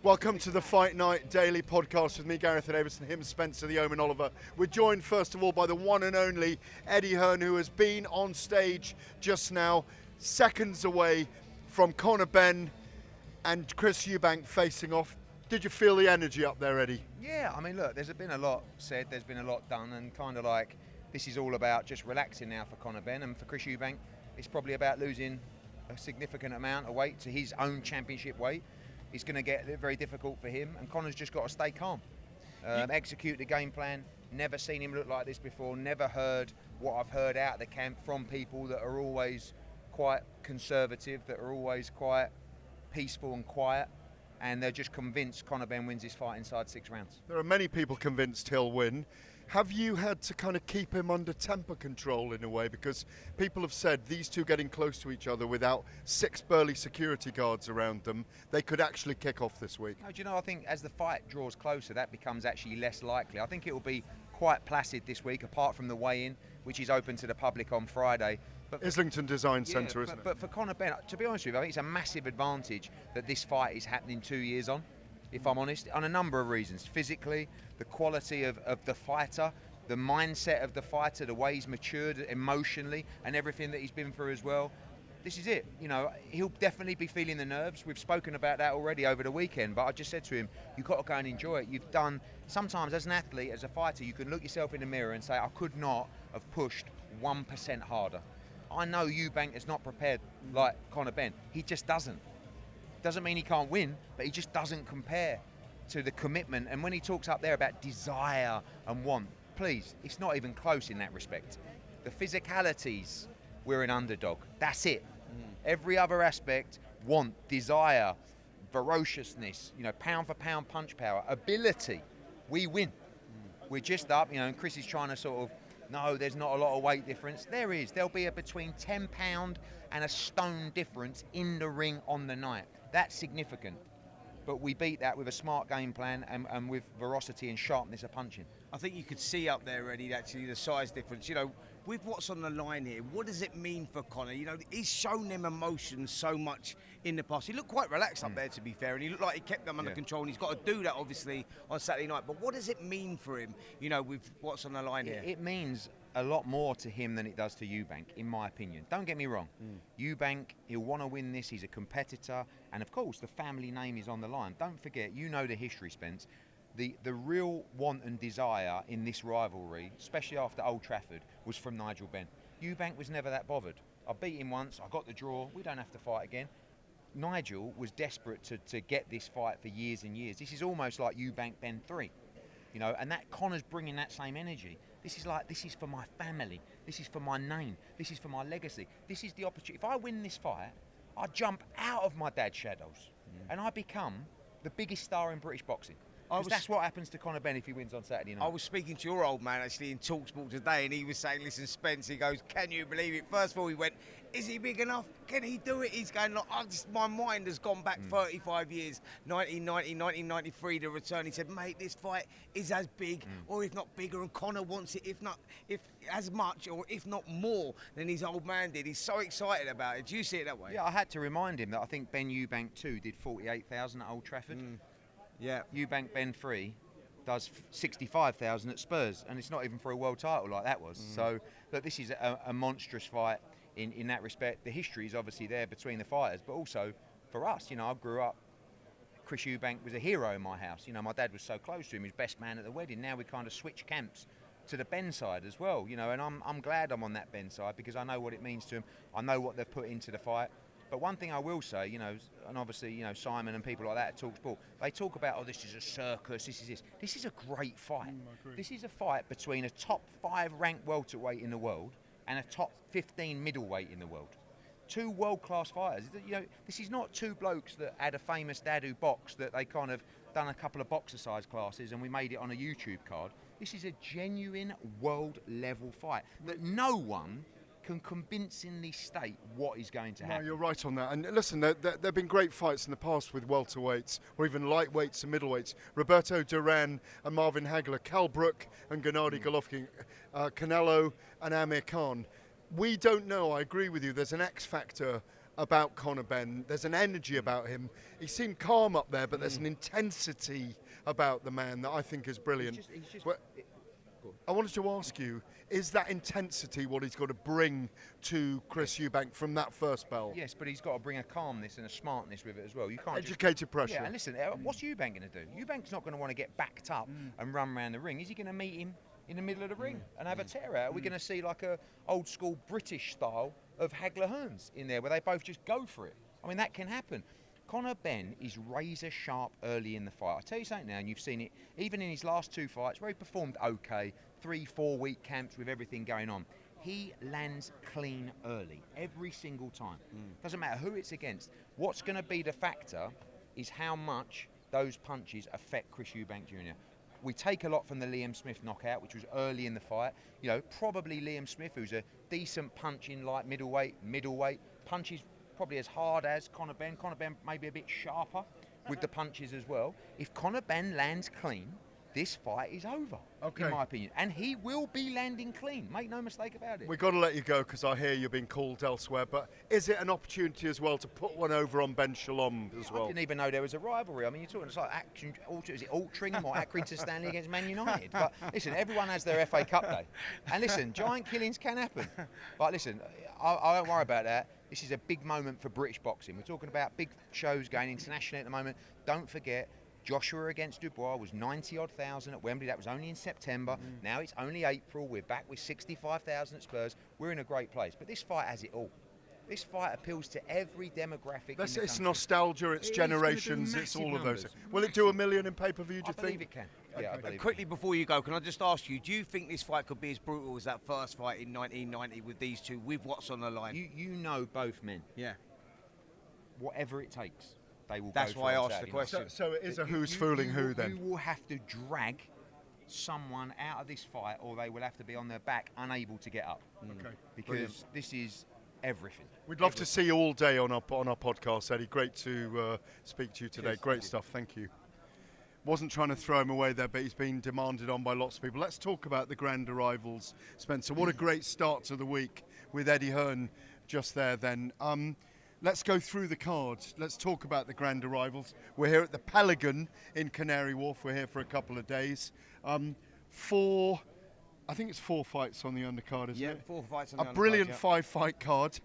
Welcome to the Fight Night Daily Podcast with me, Gareth, and Davies, and him, Spencer, the Omen Oliver. We're joined first of all by the one and only Eddie Hearn, who has been on stage just now, seconds away from Conor Benn and Chris Eubank facing off. Did you feel the energy up there, Eddie? Yeah, I mean, look, there's been a lot said, there's been a lot done, and kind of like this is all about just relaxing now for Conor Benn, and for Chris Eubank, it's probably about losing a significant amount of weight to his own championship weight. It's going to get very difficult for him, and Conor's just got to stay calm, execute the game plan. Never seen him look like this before, never heard what I've heard out of the camp from people that are always quite conservative, that are always quite peaceful and quiet, and they're just convinced Conor Benn wins this fight inside 6 rounds. There are many people convinced he'll win. Have you had to kind of keep him under temper control in a way? Because people have said these two getting close to each other without 6 burly security guards around them, they could actually kick off this week. No, do you know, I think as the fight draws closer, that becomes actually less likely. I think it will be quite placid this week, apart from the weigh-in, which is open to the public on Friday. But Islington Design Centre, isn't it? But for Conor Benn, to be honest with you, I think it's a massive advantage that this fight is happening 2 years on, if I'm honest, on a number of reasons. Physically, the quality of the fighter, the mindset of the fighter, the way he's matured emotionally, and everything that he's been through as well. This is it. You know, he'll definitely be feeling the nerves. We've spoken about that already over the weekend, but I just said to him, you've got to go and enjoy it. You've done, sometimes as an athlete, as a fighter, you can look yourself in the mirror and say, I could not have pushed 1% harder. I know Eubank is not prepared like Conor Benn. He just doesn't. Doesn't mean he can't win, but he just doesn't compare to the commitment. And when he talks up there about desire and want, please, it's not even close in that respect. The physicalities, we're an underdog. That's it. Every other aspect, want, desire, ferociousness, you know, pound for pound punch power, ability, we win. We're just up, you know, and Chris is trying to sort of, no, there's not a lot of weight difference. There is. There'll be a between 10 pound and a stone difference in the ring on the night. That's significant. But we beat that with a smart game plan and with ferocity and sharpness of punching. I think you could see up there, Eddie, actually, the size difference. You know, with what's on the line here, what does it mean for Conor? You know, he's shown them emotions so much in the past. He looked quite relaxed up there, to be fair, and he looked like he kept them under control, and he's got to do that, obviously, on Saturday night. But what does it mean for him, you know, with what's on the line here? It means a lot more to him than it does to Eubank, in my opinion. Don't get me wrong. Eubank, he'll want to win this. He's a competitor. And, of course, the family name is on the line. Don't forget, you know the history, Spence. The real want and desire in this rivalry, especially after Old Trafford, was from Nigel Benn. Eubank was never that bothered. I beat him once. I got the draw. We don't have to fight again. Nigel was desperate to get this fight for years and years. This is almost like Eubank Benn 3. You know, and that Conor's bringing that same energy. This is for my family. This is for my name. This is for my legacy. This is the opportunity. If I win this fight, I jump out of my dad's shadows and I become the biggest star in British boxing. That's what happens to Conor Benn if he wins on Saturday night. I was speaking to your old man, actually, in talkSPORT today, and he was saying, listen, Spence, he goes, can you believe it? First of all, he went, is he big enough? Can he do it? He's going, look, my mind has gone back 35 years, 1990, 1993, the return. He said, mate, this fight is as big, or if not bigger, and Conor wants it, if as much, or if not more, than his old man did. He's so excited about it. Do you see it that way? Yeah, I had to remind him that I think Ben Eubank 2 did 48,000 at Old Trafford. Yeah. Eubank Benn 3 does 65,000 at Spurs, and it's not even for a world title like that was. So, look, this is a monstrous fight in that respect. The history is obviously there between the fighters, but also for us. You know, I grew up, Chris Eubank was a hero in my house. You know, my dad was so close to him, he was best man at the wedding. Now we kind of switch camps to the Ben side as well, you know, and I'm glad I'm on that Ben side because I know what it means to him. I know what they've put into the fight. But one thing I will say, you know, and obviously, you know, Simon and people like that at talkSPORT, they talk about, oh, this is a circus, this is this. This is a great fight. This is a fight between a top 5 ranked welterweight in the world and a top 15 middleweight in the world. 2 world-class fighters. You know, this is not 2 blokes that had a famous dad who boxed, that they kind of done a couple of boxercise classes and we made it on a YouTube card. This is a genuine world-level fight that no one can convincingly state what is going to happen. No, you're right on that. And listen, there have been great fights in the past with welterweights or even lightweights and middleweights. Roberto Duran and Marvin Hagler, Cal Brook and Gennady Golovkin, Canelo and Amir Khan. We don't know, I agree with you, there's an X factor about Conor Benn. There's an energy about him. He seemed calm up there, but there's an intensity about the man that I think is brilliant. I wanted to ask you, is that intensity what he's got to bring to Chris Eubank from that first bell? Yes, but he's got to bring a calmness and a smartness with it as well. You can't Educated pressure. Yeah, and listen, what's Eubank going to do? Eubank's not going to want to get backed up and run around the ring. Is he going to meet him in the middle of the ring and have a tear out? Are we going to see like a old school British style of Hagler Hearns in there where they both just go for it? I mean, that can happen. Conor Benn is razor sharp early in the fight. I'll tell you something now, and you've seen it even in his last 2 fights where he performed okay, 3-4 week camps with everything going on. He lands clean early, every single time. Doesn't matter who it's against. What's going to be the factor is how much those punches affect Chris Eubank Jr. We take a lot from the Liam Smith knockout, which was early in the fight. You know, probably Liam Smith, who's a decent punching light middleweight, punches probably as hard as Conor Benn. Conor Benn maybe a bit sharper with the punches as well. If Conor Benn lands clean, this fight is over, in my opinion. And he will be landing clean. Make no mistake about it. We've got to let you go because I hear you're being called elsewhere. But is it an opportunity as well to put one over on Ben Shalom as well? I didn't even know there was a rivalry. I mean, you're talking, it's like is it Altrincham or Accrington Stanley against Man United? But listen, everyone has their FA Cup day. And listen, giant killings can happen. But listen, I don't worry about that. This is a big moment for British boxing. We're talking about big shows going internationally at the moment. Don't forget, Joshua against Dubois was 90-odd thousand at Wembley. That was only in September. Now it's only April. We're back with 65,000 at Spurs. We're in a great place. But this fight has it all. This fight appeals to every demographic. It's nostalgia, it's generations, it's all of those. Will it do 1 million in pay-per-view, do you think? I believe it can. Yeah, I believe Quickly before you go, can I just ask you, do you think this fight could be as brutal as that first fight in 1990 with these two, with what's on the line? You know both men. Yeah. Whatever it takes, they will That's go why for I it. asked the question. So it is a who's fooling who then? You will have to drag someone out of this fight or they will have to be on their back, unable to get up. Okay. Because this is everything. We'd love to see you all day on our podcast, Eddie. Great to speak to you today. Cheers. Great stuff. Thank you. Wasn't trying to throw him away there, but he's been demanded on by lots of people. Let's talk about the grand arrivals, Spencer. What a great start to the week with Eddie Hearn just there then. Let's go through the cards. Let's talk about the grand arrivals. We're here at the Pelican in Canary Wharf. We're here for a couple of days. I think it's 4 fights on the undercard, isn't it? Yeah, 4 fights on the undercard. A brilliant 5-fight card.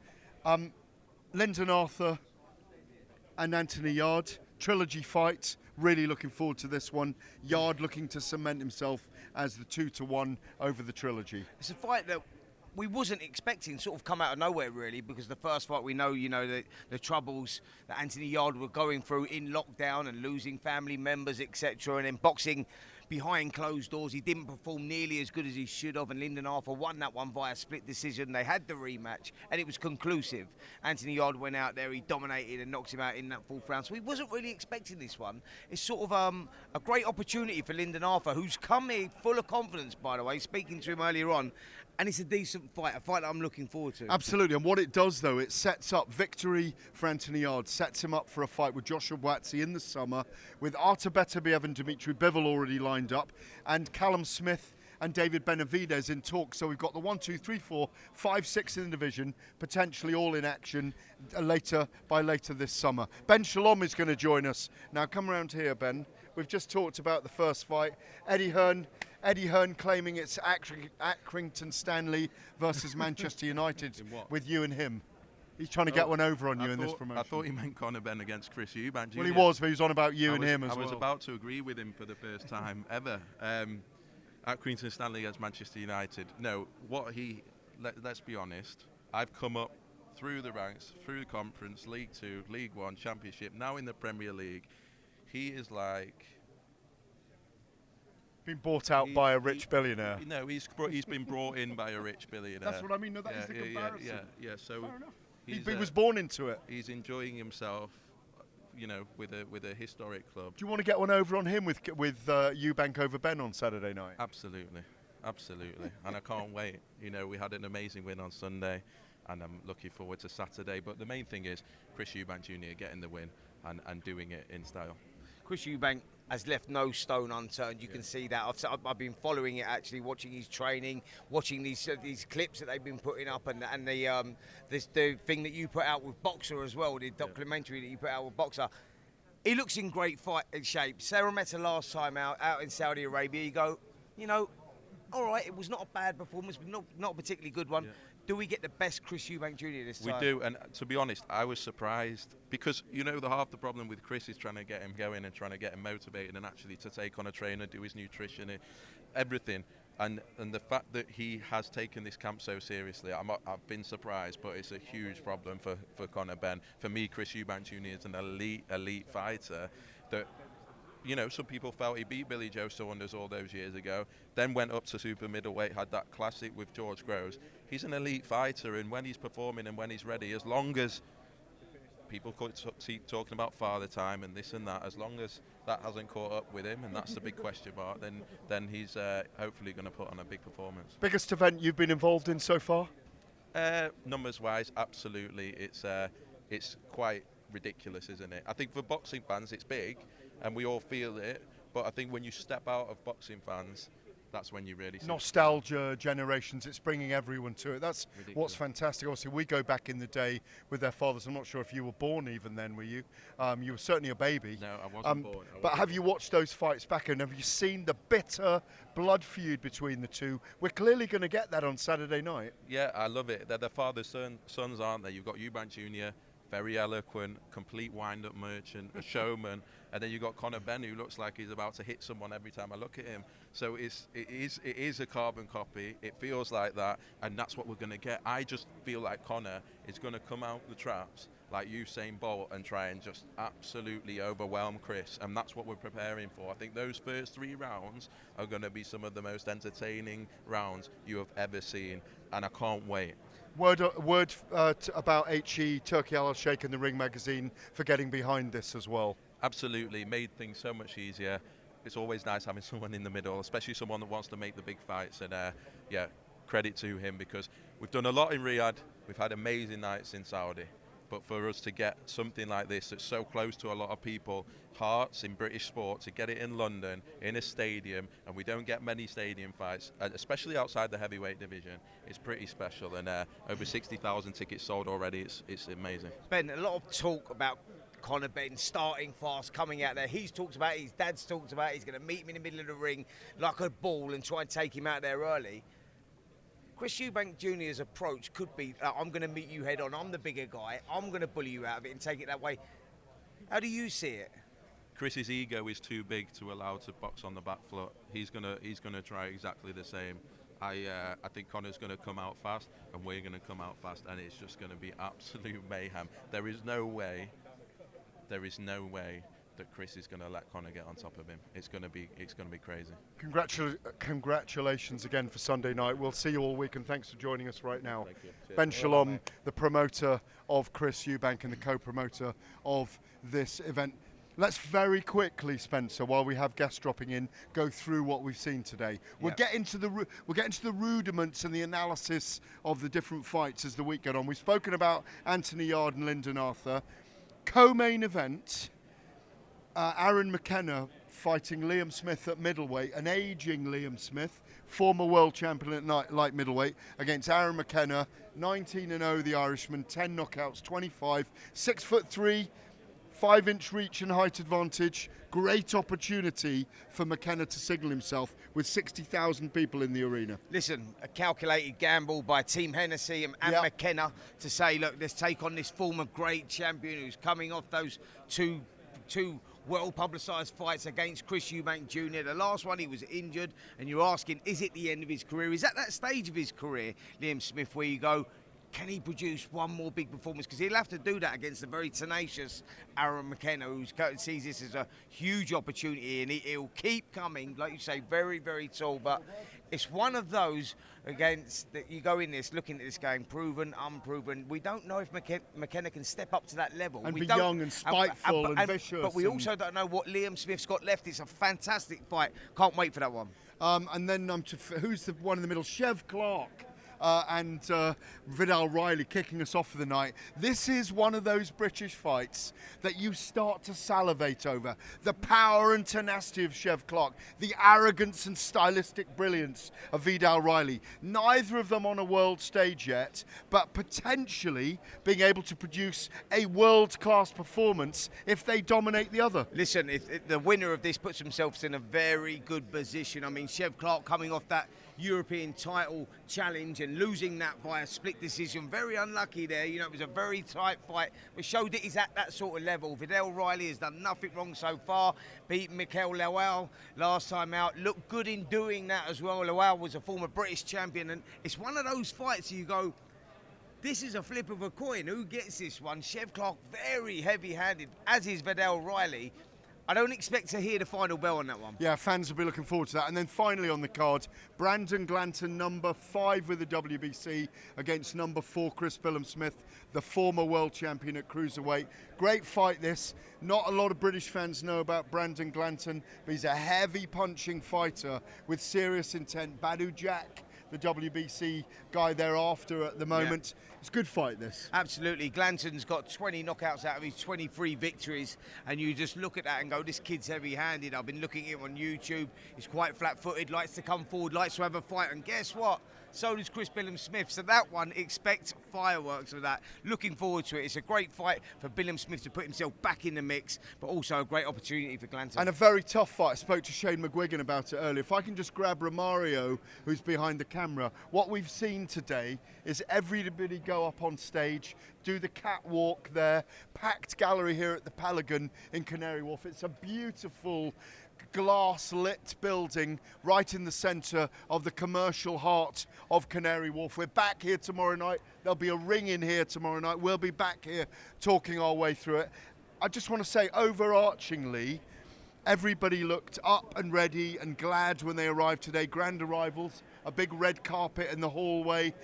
Lyndon Arthur and Anthony Yard, trilogy fight. Really looking forward to this one. Yard looking to cement himself as the 2-1 over the trilogy. It's a fight that we wasn't expecting, sort of come out of nowhere really, because the first fight we know, the troubles that Anthony Yard were going through in lockdown and losing family members, etc. And then boxing behind closed doors, he didn't perform nearly as good as he should have, and Lyndon Arthur won that one via split decision. They had the rematch and it was conclusive. Anthony Yard went out there, he dominated and knocked him out in that 4th round, so he wasn't really expecting this one. It's sort of a great opportunity for Lyndon Arthur, who's come here full of confidence, by the way, speaking to him earlier on. And it's a decent fight, a fight that I'm looking forward to. Absolutely, and what it does though, it sets up victory for Anthony Yard, sets him up for a fight with Joshua Buatsi in the summer, with Artur Beterbiev and Dimitri Bivol already lined up, and Callum Smith and David Benavidez in talks. So we've got the 1, 2, 3, 4, 5, 6 in the division, potentially all in action later this summer. Ben Shalom is going to join us. Now come around here, Ben. We've just talked about the first fight. Eddie Hearn claiming it's Accrington Stanley versus Manchester United with you and him. He's trying to get one over on you in this promotion. I thought he meant Conor Benn against Chris Eubank Jr. Well, he was, but he was on about you and him as well. I was about to agree with him for the first time ever. Accrington Stanley against Manchester United. No, let's be honest. I've come up through the ranks, through the conference, League 2, League 1, Championship, now in the Premier League. He is like... Been bought out by a rich billionaire. No, he's been brought in by a rich billionaire. That's what I mean. No, that is the comparison. Yeah. So fair enough. He was born into it. He's enjoying himself, with a historic club. Do you want to get one over on him with Eubank over Ben on Saturday night? Absolutely, and I can't wait. We had an amazing win on Sunday, and I'm looking forward to Saturday. But the main thing is Chris Eubank Jr. getting the win and doing it in style. Chris Eubank has left no stone unturned. You can see that. I've been following it, actually, watching his training, watching these clips that they've been putting up, and the thing that you put out with Boxer as well, the documentary that you put out with Boxer. He looks in great fight shape. Sarah met her last time out in Saudi Arabia. You go, all right, it was not a bad performance, but not a particularly good one. Yeah. Do we get the best Chris Eubank Jr. this time? We do, and to be honest, I was surprised because half the problem with Chris is trying to get him going and trying to get him motivated and actually to take on a trainer, do his nutrition, everything. And the fact that he has taken this camp so seriously, I've been surprised, but it's a huge problem for Conor Benn. For me, Chris Eubank Jr. is an elite fighter that, some people felt he beat Billy Joe Saunders all those years ago, then went up to super middleweight, had that classic with George Groves. He's an elite fighter, and when he's performing and when he's ready, as long as people keep talking about father time and this and that, as long as that hasn't caught up with him, and that's the big question mark, then he's hopefully going to put on a big performance. Biggest event you've been involved in so far? Numbers-wise, absolutely. It's quite ridiculous, isn't it? I think for boxing fans, it's big, and we all feel it. But I think when you step out of boxing fans, that's when you really see nostalgia generations. It's bringing everyone to it. That's ridiculous. What's fantastic. Obviously, we go back in the day with their fathers. I'm not sure if you were born even then, were you? You were certainly a baby. No, I wasn't born. But have you watched those fights back, and have you seen the bitter blood feud between the two? We're clearly going to get that on Saturday night. Yeah, I love it. They're the father-sons, aren't they? You've got Eubank Jr., very eloquent, complete wind-up merchant, a showman, and then you've got Conor Benn, who looks like he's about to hit someone every time I look at him. So it is a carbon copy. It feels like that, and that's what we're going to get. I just feel like Conor is going to come out the traps like Usain Bolt and try and just absolutely overwhelm Chris, and that's what we're preparing for. I think those first 3 rounds are going to be some of the most entertaining rounds you have ever seen, and I can't wait. Word about H.E. Turkey Al-Sheikh and the Ring magazine for getting behind this as well. Absolutely, made things so much easier. It's always nice having someone in the middle, especially someone that wants to make the big fights. And credit to him, because we've done a lot in Riyadh. We've had amazing nights in Saudi. But for us to get something like this that's so close to a lot of people's hearts in British sport, to get it in London, in a stadium, and we don't get many stadium fights, especially outside the heavyweight division, it's pretty special. And over 60,000 tickets sold already. It's amazing. Ben, a lot of talk about Conor Benn starting fast, coming out there. He's talked about it, his dad's talked about it. He's going to meet him in the middle of the ring like a ball and try and take him out there early. Chris Eubank Jr.'s approach could be, I'm going to meet you head on, I'm the bigger guy, I'm going to bully you out of it and take it that way. How do you see it? Chris's ego is too big to allow to box on the back foot. He's gonna try exactly the same. I think Conor's going to come out fast, and we're going to come out fast, and it's just going to be absolute mayhem. There is no way that Chris is going to let Conor get on top of him. It's going to be crazy. Congratulations again for Sunday night. We'll see you all week, and thanks for joining us right now. Thank you. Cheers. Ben Shalom, the promoter of Chris Eubank and the co-promoter of this event. Let's very quickly, Spencer, while we have guests dropping in, go through what we've seen today. We'll get into the rudiments and the analysis of the different fights as the week goes on. We've spoken about Anthony Yarde and Lyndon Arthur. Co-main event, Aaron McKenna fighting Liam Smith at middleweight, an aging Liam Smith, former world champion at light middleweight, against Aaron McKenna, 19-0, the Irishman, 10 knockouts, 25, 6'3", 5-inch reach and height advantage. Great opportunity for McKenna to signal himself with 60,000 people in the arena. Listen, a calculated gamble by Team Hennessy and McKenna to say, look, let's take on this former great champion who's coming off those two well-publicised fights against Chris Eubank Jr. The last one, he was injured, and you're asking, is it the end of his career? Is that stage of his career, Liam Smith, where you go, can he produce one more big performance? Because he'll have to do that against the very tenacious Aaron McKenna, who sees this as a huge opportunity, and he'll keep coming, like you say, very, very tall. But it's one of those against that you go in this, looking at this game, proven, unproven. We don't know if McKenna can step up to that level. And be young and spiteful and vicious. But we also don't know what Liam Smith's got left. It's a fantastic fight. Can't wait for that one. And then who's the one in the middle? Chev Clark. and Vidal Riley kicking us off for the night. This is one of those British fights that you start to salivate over. The power and tenacity of Chev Clark, the arrogance and stylistic brilliance of Vidal Riley. Neither of them on a world stage yet, but potentially being able to produce a world-class performance if they dominate the other. Listen, if the winner of this puts themselves in a very good position. I mean, Chev Clark coming off that European title challenge and losing that via split decision. Very unlucky there. You know, it was a very tight fight, but showed that he's at that sort of level. Vidal Riley has done nothing wrong so far. Beat Mikel Lawal last time out. Looked good in doing that as well. Lawal was a former British champion, and it's one of those fights you go, this is a flip of a coin. Who gets this one? Chev Clark very heavy-handed, as is Vidal Riley. I don't expect to hear the final bell on that one. Yeah, fans will be looking forward to that. And then finally on the card, Brandon Glanton, number 5 with the WBC, against number 4, Chris Billam-Smith, the former world champion at cruiserweight. Great fight this. Not a lot of British fans know about Brandon Glanton, but he's a heavy punching fighter with serious intent. Badu Jack, the WBC guy thereafter at the moment. Yeah. It's a good fight, this. Absolutely. Glanton's got 20 knockouts out of his 23 victories, and you just look at that and go, this kid's heavy-handed. I've been looking at him on YouTube. He's quite flat-footed, likes to come forward, likes to have a fight, and guess what? So does Chris Billam-Smith. So that one, expect fireworks with that. Looking forward to it. It's a great fight for Billam-Smith to put himself back in the mix, but also a great opportunity for Glanton. And a very tough fight. I spoke to Shane McGuigan about it earlier. If I can just grab Romario, who's behind the camera, what we've seen today is everybody go up on stage, do the catwalk there, packed gallery here at the Pelican in Canary Wharf. It's a beautiful glass-lit building right in the centre of the commercial heart of Canary Wharf. We're back here tomorrow night. There'll be a ring in here tomorrow night. We'll be back here talking our way through it. I just want to say, overarchingly, everybody looked up and ready and glad when they arrived today. Grand arrivals, a big red carpet in the hallway,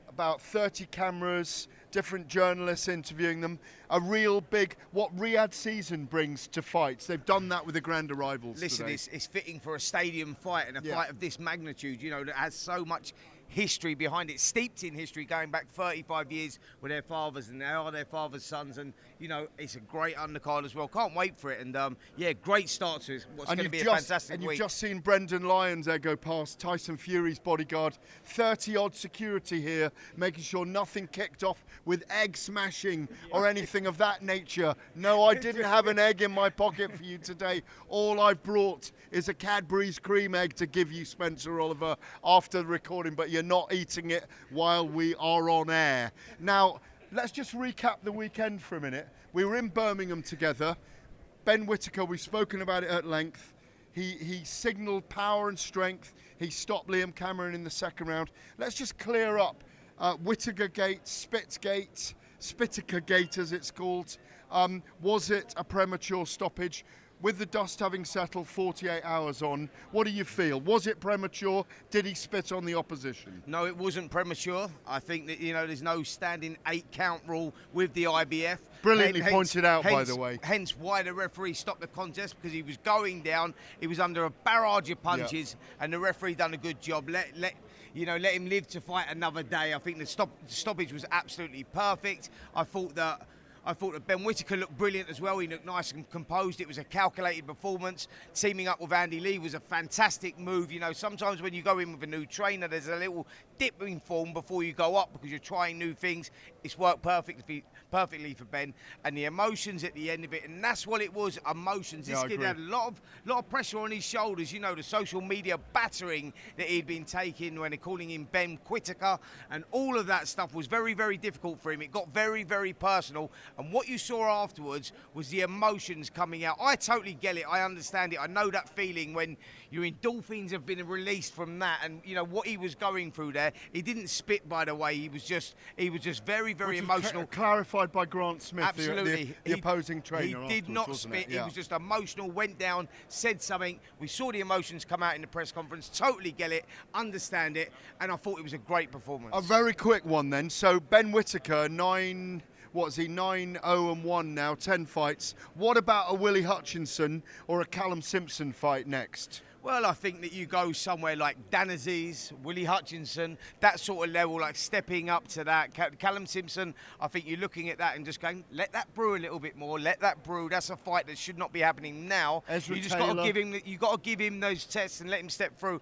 about 30 cameras, different journalists interviewing them. A real big, what Riyadh season brings to fights. They've done that with the grand arrivals. Listen, today. It's fitting for a stadium fight, and a fight of this magnitude, you know, that has so much history behind it, steeped in history going back 35 years with their fathers, and they are their fathers' sons, and you know, it's a great undercard as well. Can't wait for it, and yeah, great start to what's going to be a fantastic week. And you've just seen Brendan Lyons there go past, Tyson Fury's bodyguard. 30-odd security here, making sure nothing kicked off with egg smashing or anything of that nature. No, I didn't have an egg in my pocket for you today. All I've brought is a Cadbury's cream egg to give you, Spencer Oliver, after the recording, but you're not eating it while we are on air. Now, let's just recap the weekend for a minute. We were in Birmingham together. Ben Whitaker, we've spoken about it at length. He signalled power and strength. He stopped Liam Cameron in the second round. Let's just clear up Whitaker Gate, Spitaker Gate as it's called. Was it a premature stoppage? With the dust having settled 48 hours on, what do you feel? Was it premature? Did he spit on the opposition? No, it wasn't premature. I think that, you know, there's no standing 8-count rule with the IBF. Brilliantly pointed out, by the way. Hence why the referee stopped the contest, because he was going down. He was under a barrage of punches, and the referee done a good job. Let him live to fight another day. I think the stoppage was absolutely perfect. I thought that Ben Whitaker looked brilliant as well. He looked nice and composed. It was a calculated performance. Teaming up with Andy Lee was a fantastic move. You know, sometimes when you go in with a new trainer, there's a little dip in form before you go up because you're trying new things. It's worked perfectly for Ben, and the emotions at the end of it, and that's what it was, emotions. This kid had a lot of pressure on his shoulders. You know, the social media battering that he'd been taking when they're calling him Ben Whitaker, and all of that stuff was very, very difficult for him. It got very, very personal, and what you saw afterwards was the emotions coming out. I totally get it. I understand it. I know that feeling when your endorphins have been released from that, and you know what he was going through there. He didn't spit, by the way. He was just very, very emotional. Clarified by Grant Smith, absolutely, the opposing trainer. He did not spit. He was just emotional. Went down, said something. We saw the emotions come out in the press conference. Totally get it, understand it, and I thought it was a great performance. A very quick one then. So Ben Whitaker, What's he, 9-0-1 now, 10 fights. What about a Willie Hutchinson or a Callum Simpson fight next? Well, I think that you go somewhere like Davies, Willie Hutchinson, that sort of level, like stepping up to that. Callum Simpson, I think you're looking at that and just going, let that brew a little bit more. Let that brew. That's a fight that should not be happening now. Ezra You just Taylor. got to give him those tests and let him step through.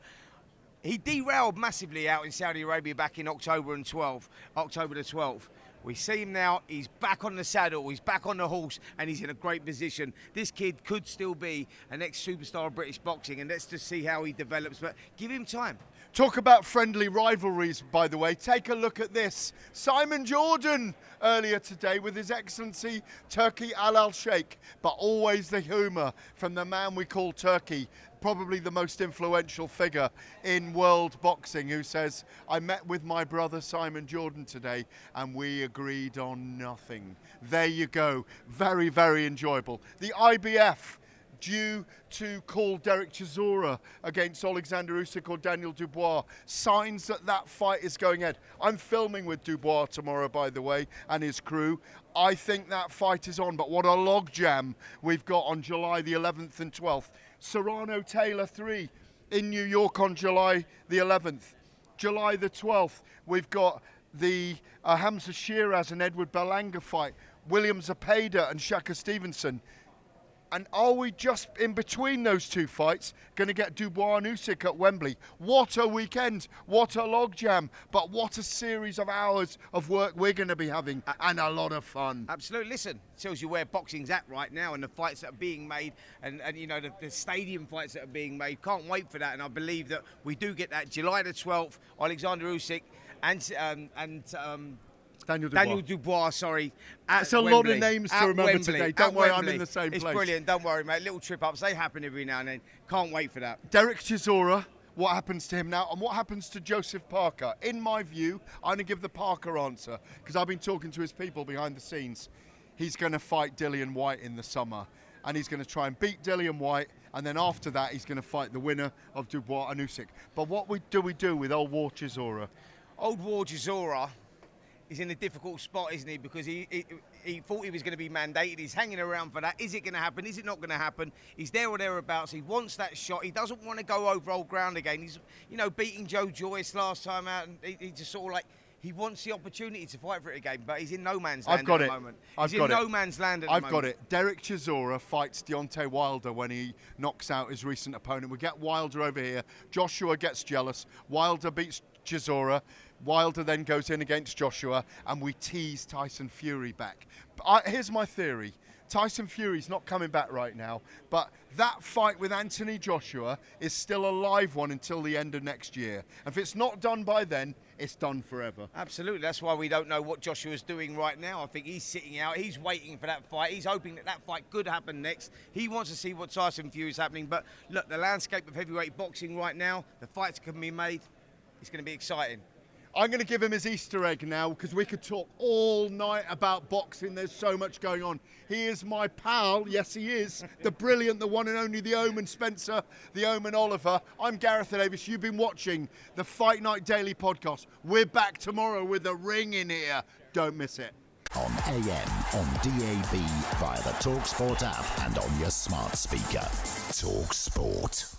He derailed massively out in Saudi Arabia back in October the 12th. We see him now, he's back on the saddle, he's back on the horse, and he's in a great position. This kid could still be an ex-superstar of British boxing, and let's just see how he develops, but give him time. Talk about friendly rivalries, by the way. Take a look at this. Simon Jordan earlier today with His Excellency Turki Al Sheikh, but always the humour from the man we call Turkey, probably the most influential figure in world boxing, who says, I met with my brother Simon Jordan today and we agreed on nothing. There you go. Very, very enjoyable. The IBF due to call Derek Chisora against Alexander Usyk or Daniel Dubois. Signs that that fight is going ahead. I'm filming with Dubois tomorrow, by the way, and his crew. I think that fight is on, but what a logjam we've got on July the 11th and 12th. Serrano Taylor 3 in New York on July the 11th. July the 12th, we've got the Hamza Shiraz and Edward Berlanga fight. William Zepeda and Shaka Stevenson. And are we just in between those two fights going to get Dubois and Usyk at Wembley? What a weekend, what a logjam, but what a series of hours of work we're going to be having, and a lot of fun. Absolutely. Listen, it tells you where boxing's at right now and the fights that are being made and you know, the stadium fights that are being made. Can't wait for that, and I believe that we do get that July the 12th, Alexander Usyk and Daniel Dubois, sorry. It's a lot of names to remember today. Don't worry, I'm in the same place. It's brilliant, don't worry, mate. Little trip-ups, they happen every now and then. Can't wait for that. Derek Chisora, what happens to him now? And what happens to Joseph Parker? In my view, I'm going to give the Parker answer, because I've been talking to his people behind the scenes. He's going to fight Dillian Whyte in the summer, and he's going to try and beat Dillian Whyte, and then after that, he's going to fight the winner of Dubois and Usyk. But what do we do with old War Chisora? Old War Chisora is in a difficult spot, isn't he? Because he thought he was going to be mandated. He's hanging around for that. Is it going to happen? Is it not going to happen? He's there or thereabouts. He wants that shot. He doesn't want to go over old ground again. He's, you know, beating Joe Joyce last time out, and he just sort of like, he wants the opportunity to fight for it again, but he's in no man's land at the moment. He's in no man's land at the moment. I've got it. Derek Chisora fights Deontay Wilder when he knocks out his recent opponent. We get Wilder over here. Joshua gets jealous. Wilder beats Chisora. Wilder then goes in against Joshua, and we tease Tyson Fury back. Here's my theory. Tyson Fury's not coming back right now, but that fight with Anthony Joshua is still a live one until the end of next year. If it's not done by then, it's done forever. Absolutely. That's why we don't know what Joshua's doing right now. I think he's sitting out. He's waiting for that fight. He's hoping that that fight could happen next. He wants to see what Tyson Fury's happening. But look, the landscape of heavyweight boxing right now, the fights can be made. It's going to be exciting. I'm going to give him his Easter egg now, because we could talk all night about boxing. There's so much going on. He is my pal. Yes, he is. The brilliant, the one and only, the Omen Spencer, the Omen Oliver. I'm Gareth Davies. You've been watching the Fight Night Daily podcast. We're back tomorrow with a ring in here. Don't miss it. On AM, on DAB, via the talkSPORT app and on your smart speaker. talkSPORT.